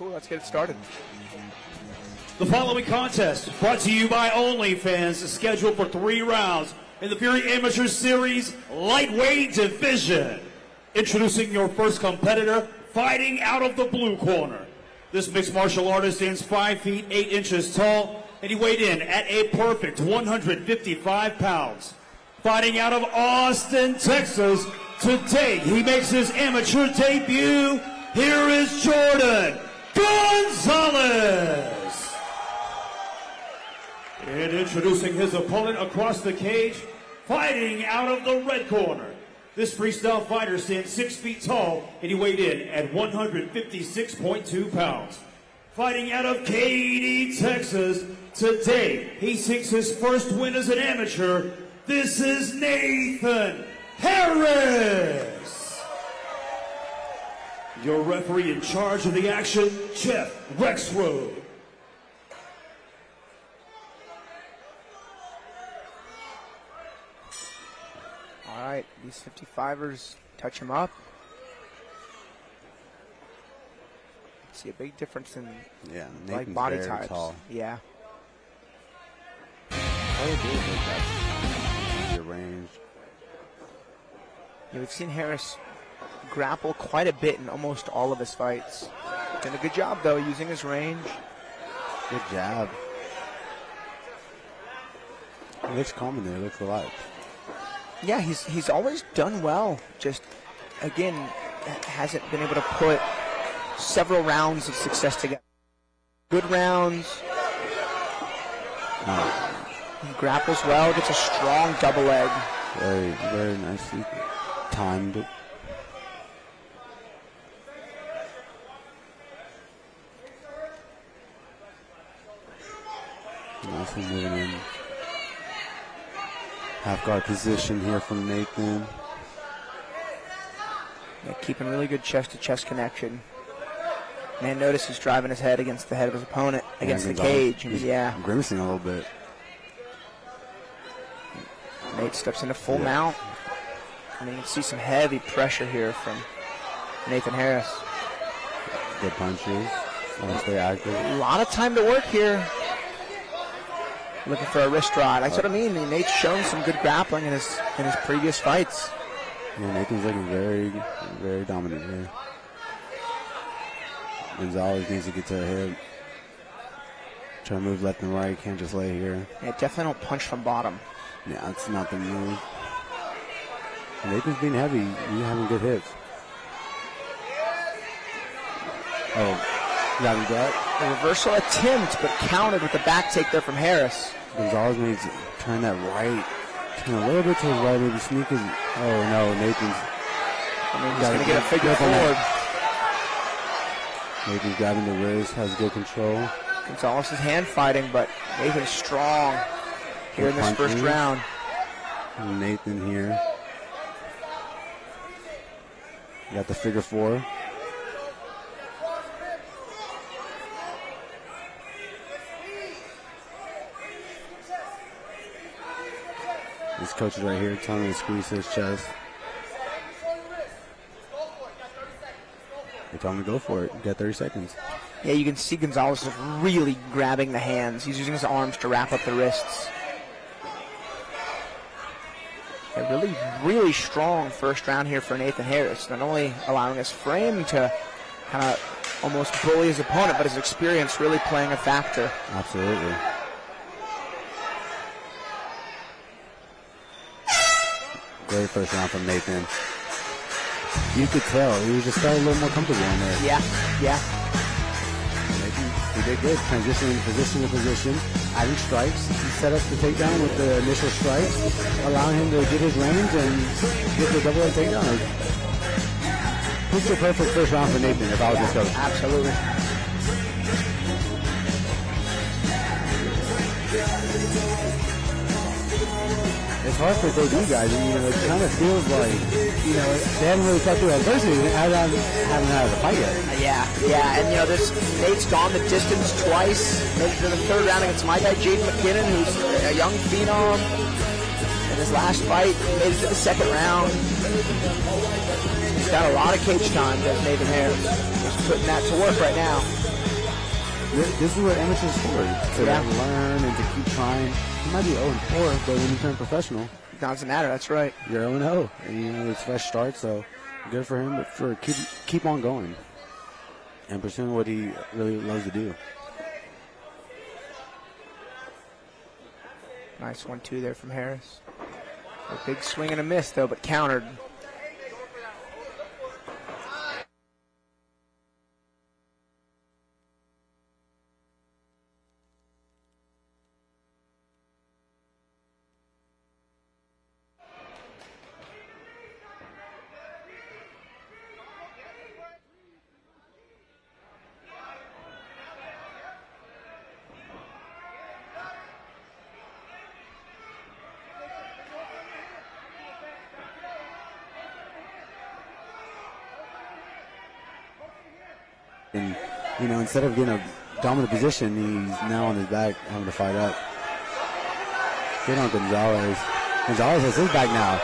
Cool, let's get it started. The following contest, brought to you by OnlyFans, is scheduled for 3 rounds in the Fury Amateur Series Lightweight Division. Introducing your first competitor, fighting out of the blue corner. This mixed martial artist stands 5 feet 8 inches tall, and he weighed in at a perfect 155 pounds. Fighting out of Austin, Texas, today he makes his amateur debut. Here is Jordan Gonzales. And introducing his opponent across the cage, fighting out of the red corner. This freestyle fighter stands 6 feet tall, and he weighed in at 156.2 pounds. Fighting out of Katy, Texas, today he seeks his first win as an amateur. This is Nathan Harris. Your referee in charge of the action, Jeff Rexroad. All right, these 55ers touch him up. See a big difference in like body types. Tall. Yeah. Your range. Yeah, we've seen Harris grapple quite a bit in almost all of his fights. Did a good job though, using his range. Good job. He looks calm in there. Looks alive. Yeah, he's always done well. Just again, hasn't been able to put several rounds of success together. Good rounds. He grapples well. Gets a strong double leg. Very, very nicely timed. Nicely moving in. Half guard position here from Nathan. Yeah, keeping really good chest-to-chest connection. Man, notice he's driving his head against the head of his opponent, against the cage. Yeah. Grimacing a little bit. Nate steps into full mount. And you can see some heavy pressure here from Nathan Harris. Good punches. Stay active. A lot of time to work here. Looking for a wrist rod. That's what I mean. Nate's shown some good grappling in his previous fights. Yeah, Nathan's looking very, very dominant here. Gonzales needs to get to the hip. Try to move left and right. Can't just lay here. Yeah, definitely don't punch from bottom. Yeah, that's not the move. Nathan's being heavy. He's having good hits. Oh, got him that. A reversal attempt, but countered with the back take there from Harris. Gonzales needs to turn that right. Turn a little bit to his right, maybe sneak his. Oh no, Nathan's. He's going to get a figure forward. Nathan's grabbing the wrist, has good control. Gonzales is hand fighting, but Nathan's strong here in this first round. And Nathan here. Got the figure 4. His coach is right here telling him to squeeze his chest. They tell him to go for it. You got 30 seconds. Yeah, you can see Gonzales is really grabbing the hands. He's using his arms to wrap up the wrists. A really, really strong first round here for Nathan Harris. Not only allowing his frame to kind of almost bully his opponent, but his experience really playing a factor. Absolutely. Great first round from Nathan. You could tell he just felt a little more comfortable in there. Yeah. Nathan, he did good. Transitioning position to position, adding strikes. He set up the takedown with the initial strikes, allowing him to get his range and get the double leg takedown. Picture perfect first round for Nathan if I was his coach. Absolutely. It's hard for debut guys, and it kind of feels like, they haven't really cut through adversity. They haven't had a fight yet. Yeah, and Nate's gone the distance twice. Made it to the third round against my guy Jaden McKinnon, who's a young phenom. In his last fight, he made it to the second round. He's got a lot of cage time, does Nathan Harris. He's putting that to work right now. this is what amateurs for, to learn and to keep trying. You might be 0-4, but when you turn professional, It doesn't matter. That's right. you're 0-0. And, it's a fresh start, so good for him. But keep on going and pursuing what he really loves to do. Nice 1-2 there from Harris. A big swing and a miss, though, but countered. And, instead of getting a dominant position, he's now on his back having to fight up. Good on Gonzales. Gonzales has his back now.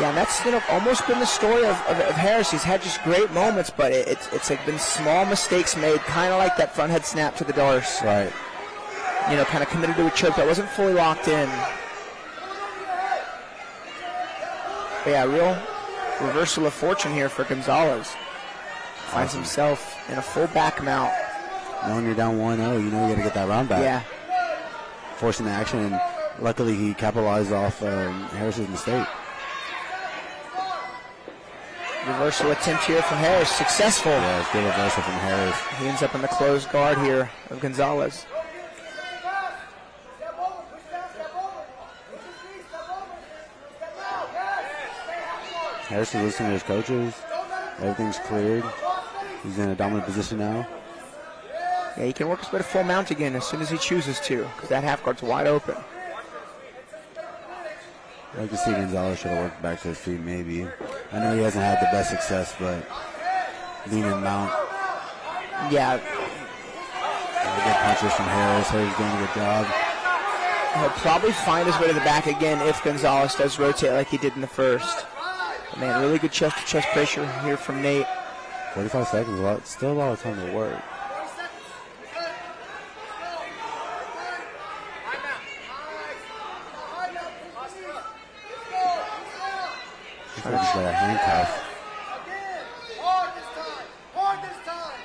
Yeah, and that's almost been the story of Harris. He's had just great moments, but it's like been small mistakes made, kind of like that front head snap to the Darce. Right. Kind of committed to a choke that wasn't fully locked in. But yeah, real reversal of fortune here for Gonzales. Finds himself in a full back mount. When you're down 1-0, you got to get that round back. Yeah. Forcing the action, and luckily he capitalized off Harris's mistake. Reversal attempt here from Harris. Successful. Yeah, it's good reversal from Harris. He ends up in the closed guard here of Gonzales. Harris is listening to his coaches. Everything's cleared. He's in a dominant position now. Yeah, he can work his way to full mount again as soon as he chooses to, because that half guard's wide open. I'd like to see Gonzales should have worked back to his feet, maybe. I know he hasn't had the best success, but lean and mount. Yeah. Good punches from Harris. Harris doing a good job. He'll probably find his way to the back again if Gonzales does rotate like he did in the first. But man, really good chest-to-chest pressure here from Nate. 45 seconds, still a lot of time to work. I just got a handcuff. Hard this time.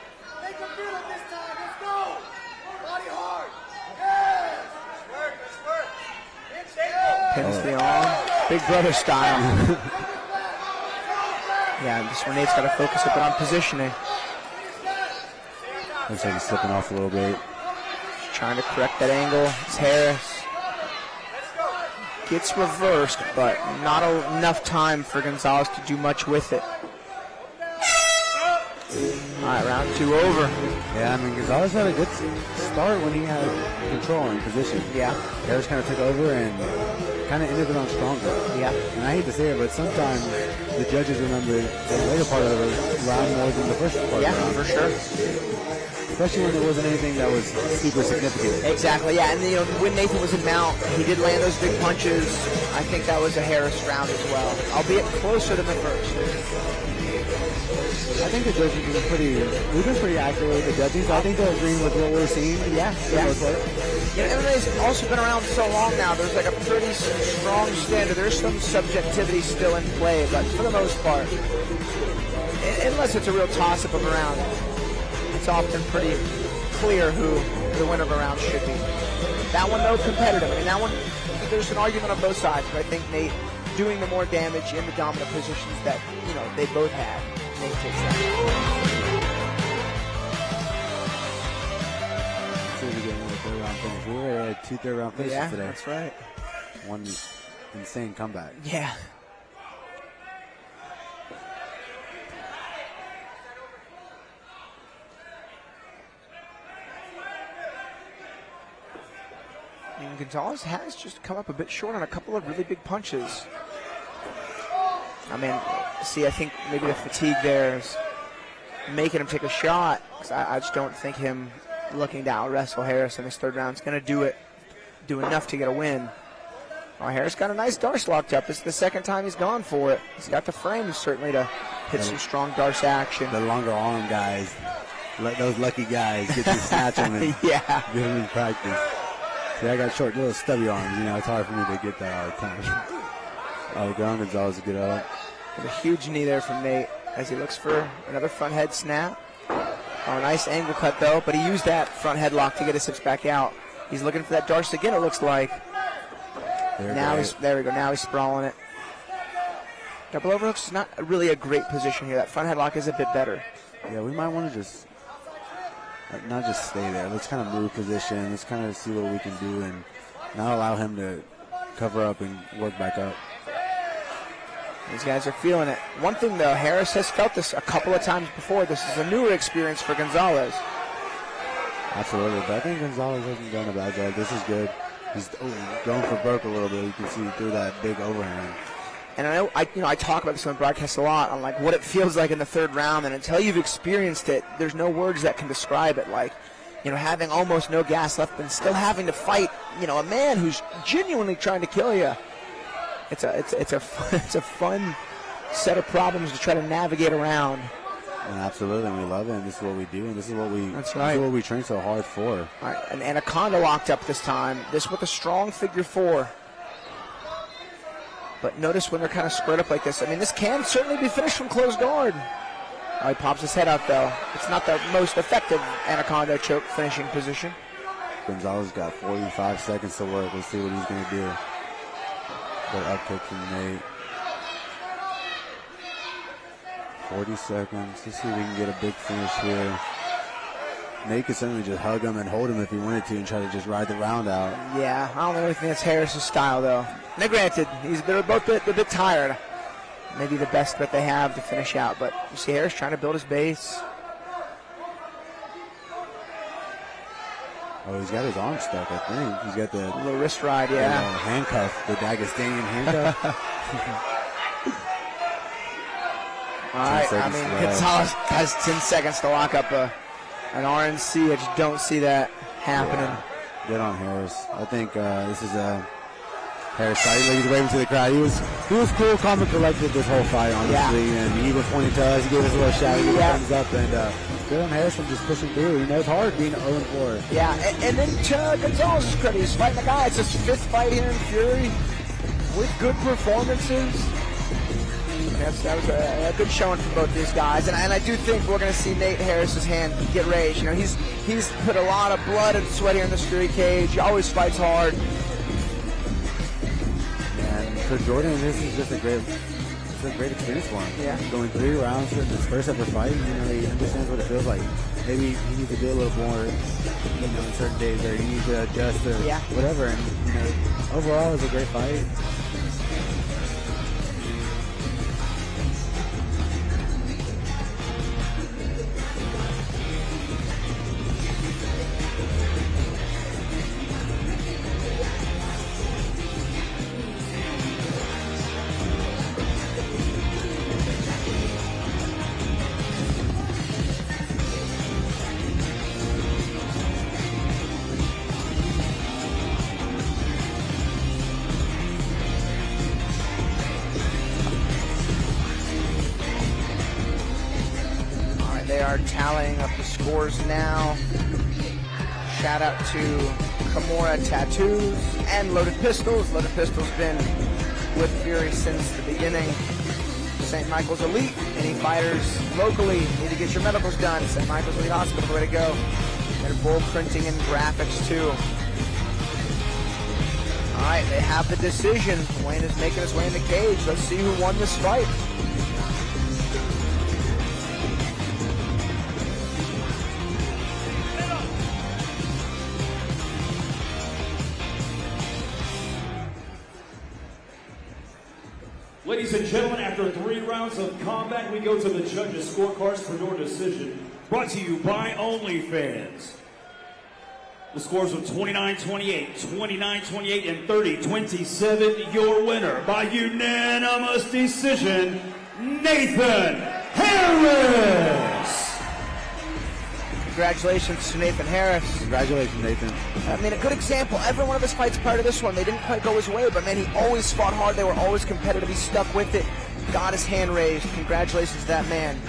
Make them feel it this time. Let's go. Body hard. Yes. Pins the arm. Big brother style. Yeah, this one Nate's got to focus a bit on positioning. Looks like he's slipping off a little bit. Trying to correct that angle. It's Harris. Gets reversed, but not enough time for Gonzales to do much with it. All right, round 2 over. Yeah, Gonzales had a good start when he had control and position. Yeah. Harris kind of took over and kind of ended it on stronger. Yeah. And I hate to say it, but sometimes the judges remember the later part of the round more than the first part of the round. For sure. Especially when there wasn't anything that was super significant. Exactly, yeah. And when Nathan was in mount, he did land those big punches. I think that was a Harris round as well, albeit closer than the first. I think the judges have been we've been pretty accurate with the judging, so I think they're agreeing with what we're seeing. Yeah. MMA's also been around so long now, there's like a pretty strong standard. There's some subjectivity still in play, but for the most part, unless it's a real toss-up of a round, it's often pretty clear who the winner of a round should be. That one, though, competitive. That one, there's an argument on both sides, but I think Nate doing the more damage in the dominant positions that, they both had. Nate takes that. See if we get another third-round finish. We already had 2 third-round finishes today. That's right. One insane comeback. Yeah. Gonzales has just come up a bit short on a couple of really big punches. I think maybe the fatigue there is making him take a shot, because I just don't think him looking to out-wrestle Harris in this third round is going to do enough to get a win. Oh, Harris got a nice Darce locked up. It's the second time he's gone for it. He's got the frame certainly to hit some strong Darce action. The longer arm guys Let those lucky guys get to snatch them and Yeah. get them in practice. See, I got short, little stubby arms. You know, it's hard for me to get that all the time. Oh, Gonzales get up. A huge knee there from Nate as he looks for another front head snap. Oh, nice angle cut though, but he used that front headlock to get his hips back out. He's looking for that Darce again, it looks like. There we go. Now he's sprawling it. Double overhooks is not really a great position here. That front headlock is a bit better. Yeah, we might want to just not just stay there. Let's kind of move position. Let's kind of see what we can do and not allow him to cover up and work back up. These guys are feeling it. One thing though, Harris has felt this a couple of times before. This is a newer experience for Gonzales. Absolutely, but I think Gonzales hasn't done a bad job. This is good. He's going for broke a little bit. You can see through that big overhand. And I know I talk about this on the broadcast a lot on like what it feels like in the third round, and until you've experienced it, there's no words that can describe it. Like, having almost no gas left and still having to fight, a man who's genuinely trying to kill you. It's a fun set of problems to try to navigate around. And absolutely, and we love it, and this is what we do, and this is what we That's right. This is what we train so hard for. All right, an anaconda locked up this time. This with a strong figure four. But notice when they're kind of squared up like this. I mean, this can certainly be finished from closed guard. Oh, he pops his head out though. It's not the most effective anaconda choke finishing position. Gonzales got 45 seconds to work. Let's see what he's going to do. Good up kick from Nate. 40 seconds. Let's see if we can get a big finish here. Nate could certainly just hug him and hold him if he wanted to and try to just ride the round out. Yeah, I don't really think that's Harris's style, though. Now, granted, they're both a bit tired. Maybe the best that they have to finish out, but you see Harris trying to build his base. Oh, he's got his arm stuck, I think. He's got the little wrist ride, yeah. Handcuff, the Dagestanian handcuff. All right, Gonzales has 10 seconds to lock up an RNC. I just don't see that happening. Yeah. Good on Harris. I think this is Harris fight. He's waving to the crowd. He was cool, calm, and collected this whole fight, honestly. Yeah. And he even pointed to us. He gave us a little shout. He gave thumbs up. And good on Harris from just pushing through. It's hard being 0-4. Yeah, and then to Gonzales' credit, he's fighting a guy. It's his fifth fight here in Fury with good performances. That was a good showing for both these guys, and I do think we're going to see Nate Harris's hand get raised. He's put a lot of blood and sweat here in this Fury cage. He always fights hard. And for Jordan, this is just a great experience for him. Yeah. Going 3 rounds for his first ever fight, he understands what it feels like. Maybe he needs to do a little more, on certain days, or he needs to adjust or whatever. And overall, it's a great fight. Tallying up the scores now. Shout out to Kimura Tattoos and Loaded Pistols. Loaded Pistols been with Fury since the beginning. St. Michael's Elite. Any fighters locally need to get your medicals done. St. Michael's Elite Hospital, way to go. They're bull printing and graphics too. All right, they have the decision. Wayne is making his way in the cage. Let's see who won this fight. Ladies and gentlemen, after 3 rounds of combat, we go to the judges' scorecards for your decision. Brought to you by OnlyFans. The scores of 29-28, 29-28, and 30-27. Your winner by unanimous decision, Nathan Harris. Congratulations to Nathan Harris. Congratulations, Nathan. I mean, a good example. Every one of his fights prior to this one, they didn't quite go his way, but man, he always fought hard. They were always competitive. He stuck with it, got his hand raised. Congratulations to that man.